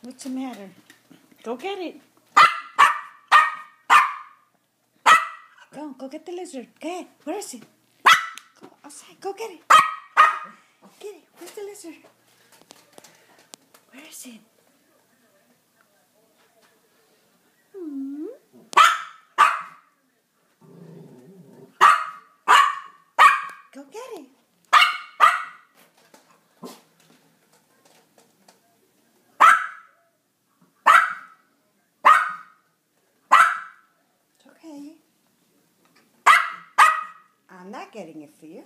What's the matter? Go get it. Go get the lizard. Okay, where is it? Go outside. Go get it. Get it. Where's the lizard? Where is it? Go get it. It's okay. I'm not getting it for you.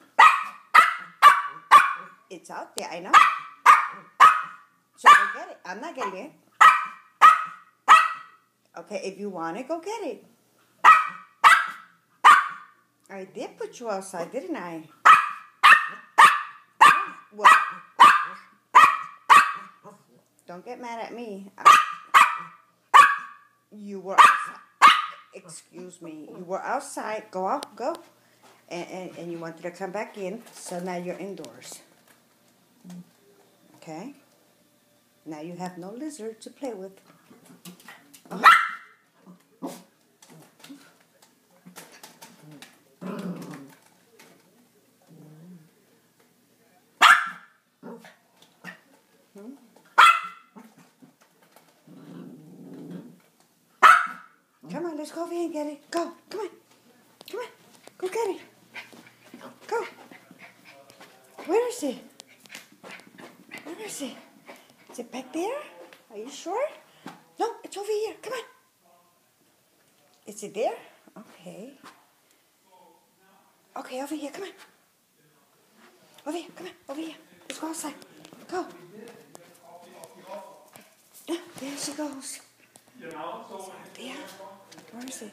It's out there, I know. So go get it. I'm not getting it. Okay, if you want it, go get it. I did put you outside, didn't I? Well, don't get mad at me. You were outside. Excuse me. You were outside. Go out. Go. And you wanted to come back in, so now you're indoors. Okay? Now you have no lizard to play with. Oh. Come on, let's go over here and get it. Go. Come on. Come on. Go get it. Go. Where is it? Where is it? Is it back there? Are you sure? No, it's over here. Come on. Is it there? Okay. Okay, over here. Come on. Over here. Come on. Over here. Let's go outside. Go. There she goes. There. Where is it?